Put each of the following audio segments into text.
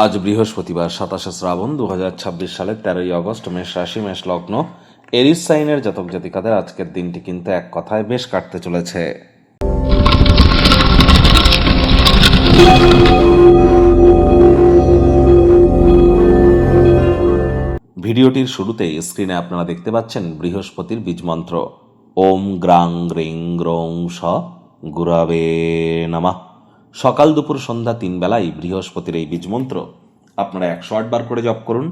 আজ বৃহস্পতিবার 27 শ্রাবণ 2026 সালের 13ই আগস্ট, মেষ রাশি, মেষ লগ্ন, এরিস সাইনের জাতক জাতিকাদের আজকের দিনটি কিন্তু এক কথায় বেশ কাটতে চলেছে। ভিডিওটির শুরুতেই স্ক্রিনে আপনারা দেখতে পাচ্ছেন বৃহস্পতির বীজমন্ত্র ওম গ্রাং গ্রিং গ্রৌং স গুরাবে নমঃ। সকাল দুপুর সন্ধ্যা 3 বেলায় বৃহস্পতির এই বীজমন্ত্র আপনারা 108 বার করে জপ করুন,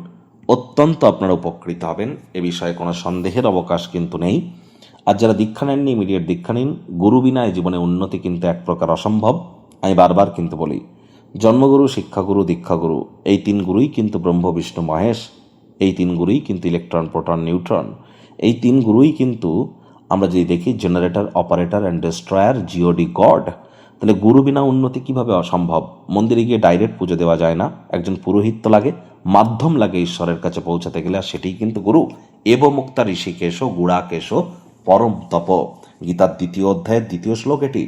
অত্যন্ত আপনারা উপকৃত হবেন, এ বিষয়ে কোনো সন্দেহের অবকাশ কিন্তু নেই। আর যারা দীক্ষা নেননি ইমিডিয়েট দীক্ষা নিন। গুরু বিনা এই জীবনে উন্নতি কিন্তু এক প্রকার অসম্ভব। আমি বারবার কিন্তু বলি, জন্মগুরু, শিক্ষাগুরু, দীক্ষাগুরু, এই 3 গুরুই কিন্তু ব্রহ্ম বিষ্ণু মহেশ। এই 3 গুরুই কিন্তু ইলেকট্রন, প্রোটন, নিউট্রন। এই 3 গুরুই কিন্তু আমরা যদি দেখি generator, operator and destroyer, GOD God. তাহলে গুরু বিনা উন্নতি কিভাবে অসম্ভব? মন্দিরে গিয়ে ডাইরেক্ট পুজো দেওয়া যায় না, একজন পুরোহিত লাগে, মাধ্যম লাগে ঈশ্বরের কাছে পৌঁছাতে গেলে, আর সেটাই কিন্তু গুরু। এব মুক্তা ঋষিকেশ গুড়াকেশ পরম তপ, গীতার 2য় অধ্যায়ের 2য় শ্লোক এটি।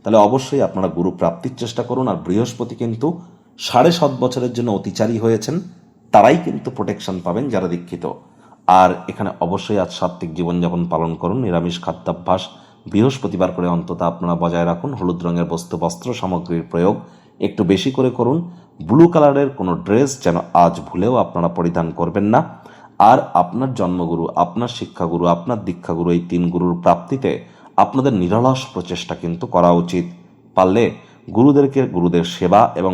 তাহলে অবশ্যই আপনারা গুরু প্রাপ্তির চেষ্টা করুন। আর বৃহস্পতি কিন্তু 7.5 বছরের জন্য অতিচারী হয়েছেন, তারাই কিন্তু প্রোটেকশন পাবেন যারা দীক্ষিত। আর এখানে অবশ্যই আজ সাত্ত্বিক জীবনযাপন পালন করুন, নিরামিষ খাদ্যাভ্যাস বৃহস্পতিবার করে অন্তত আপনারা বজায় রাখুন। হলুদ রঙের বস্তু, বস্ত্র সামগ্রীর প্রয়োগ একটু বেশি করে করুন। ব্লু কালারের কোনো ড্রেস যেন আজ ভুলেও আপনারা পরিধান করবেন না। আর আপনার জন্মগুরু, আপনার শিক্ষাগুরু, আপনার দীক্ষাগুরু, এই 3 গুরুর প্রাপ্তিতে আপনাদের নিরলস প্রচেষ্টা কিন্তু করা উচিত। পারলে গুরুদের সেবা এবং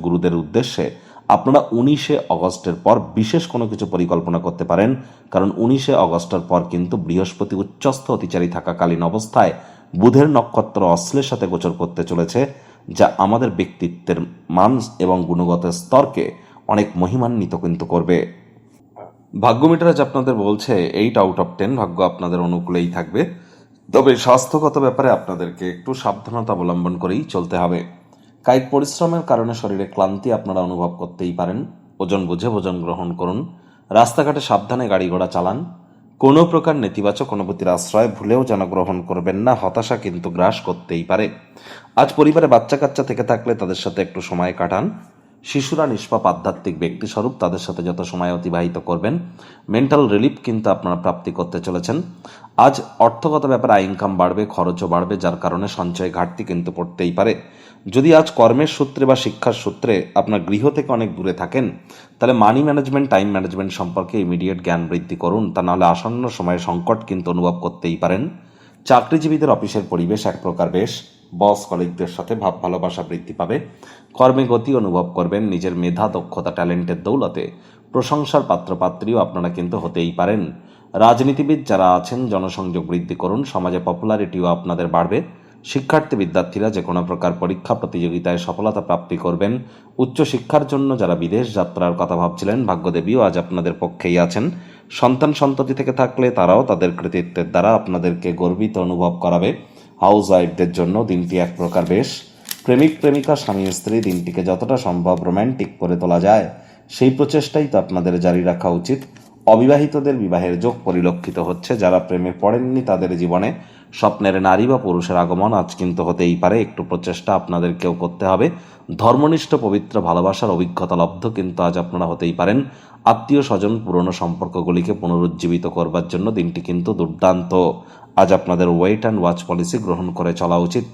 গুরুদের উদ্দেশ্যে আপনারা 19শে আগস্টের পর বিশেষ কোনো কিছু পরিকল্পনা করতে পারেন। কারণ 19শে আগস্টের পর কিন্তু বৃহস্পতি উচ্চস্থ অতিচারী থাকাকালীন অবস্থায় বুধের নক্ষত্র অশ্লের সাথে গোচর করতে চলেছে, যা আমাদের ব্যক্তিত্বের মান এবং গুণগত স্তরকে অনেক মহিমান্বিত কিন্তু করবে। ভাগ্য মিটার আজ আপনাদের বলছে 8 আউট অফ 10 ভাগ্য আপনাদের অনুকূলেই থাকবে। তবে স্বাস্থ্যগত ব্যাপারে আপনাদেরকে একটু সাবধানতা অবলম্বন করেই চলতে হবে। কায়িক পরিশ্রমের কারণে শরীরে ক্লান্তি আপনারা অনুভব করতেই পারেন। ওজন বুঝে ভোজন গ্রহণ করুন। রাস্তাঘাটে সাবধানে গাড়ি ঘোড়া চালান। কোনো প্রকার নেতিবাচক অনুভূতির আশ্রয় ভুলেও যেন গ্রহণ করবেন না, হতাশা কিন্তু গ্রাস করতেই পারে। আজ পরিবারে বাচ্চা কাচ্চা থেকে থাকলে তাদের সাথে একটু সময় কাটান। শিশুরা নিষ্পাপ আধ্যাত্মিক ব্যক্তিস্বরূপ, তাদের সাথে যত সময় অতিবাহিত করবেন মেন্টাল রিলিফ কিন্তু আপনারা প্রাপ্তি করতে চলেছেন। আজ অর্থগত ব্যাপারে ইনকাম বাড়বে, খরচও বাড়বে, যার কারণে সঞ্চয় ঘাটতি কিন্তু পড়তেই পারে। যদি আজ কর্মের সূত্রে বা শিক্ষার সূত্রে আপনার গৃহ থেকে অনেক দূরে থাকেন, তাহলে মানি ম্যানেজমেন্ট, টাইম ম্যানেজমেন্ট সম্পর্কে ইমিডিয়েট জ্ঞান বৃদ্ধি করুন, তা নাহলে আসন্ন সময়ে সংকট কিন্তু অনুভব করতেই পারেন। চাকরিজীবীদের অফিসের পরিবেশ এক প্রকার বেশ, বস কলিগদের সাথে ভাব ভালোবাসা বৃদ্ধি পাবে। কর্মে গতি অনুভব করবেন। নিজের মেধা, দক্ষতা, ট্যালেন্টের দৌলতে প্রশংসার পাত্রপাত্রীও আপনারা কিন্তু হতেই পারেন। রাজনীতিবিদ যারা আছেন জনসংযোগ বৃদ্ধি করুন, সমাজে পপুলারিটিও আপনাদের বাড়বে। শিক্ষার্থী বিদ্যার্থীরা যে কোনো প্রকার পরীক্ষা প্রতিযোগিতায় সফলতা প্রাপ্তি করবেন। উচ্চশিক্ষার জন্য যারা বিদেশ যাত্রার কথা ভাবছিলেন, ভাগ্যদেবীও আজ আপনাদের পক্ষেই আছেন। সন্তান সন্ততি থেকে থাকলে তারাও তাদের কৃতিত্বের দ্বারা আপনাদেরকে গর্বিত অনুভব করাবে। হাউস ওয়াইফদের জন্য দিনটি এক প্রকার বেশ। প্রেমিক প্রেমিকা, স্বামী স্ত্রী দিনটিকে যতটা সম্ভব রোম্যান্টিক করে তোলা যায় সেই প্রচেষ্টাই তো আপনাদের জারি রাখা উচিত। অবিবাহিতদের বিবাহের যোগ পরিলক্ষিত হচ্ছে। যারা প্রেমে পড়েননি তাদের জীবনে স্বপ্নের নারী বা পুরুষের আগমন আজ কিন্তু হতেই পারে। একটু প্রচেষ্টা আপনাদেরকেও করতে হবে। ধর্মনিষ্ঠ পবিত্র ভালোবাসার অভিজ্ঞতা লব্ধ কিন্তু আজ আপনারা হতেই পারেন। আত্মীয় স্বজন, পুরনো সম্পর্কগুলিকে পুনরুজ্জীবিত করবার জন্য দিনটি কিন্তু দুর্দান্ত। আজ আপনাদের ওয়েট অ্যান্ড ওয়াচ পলিসি গ্রহণ করে চলা উচিত।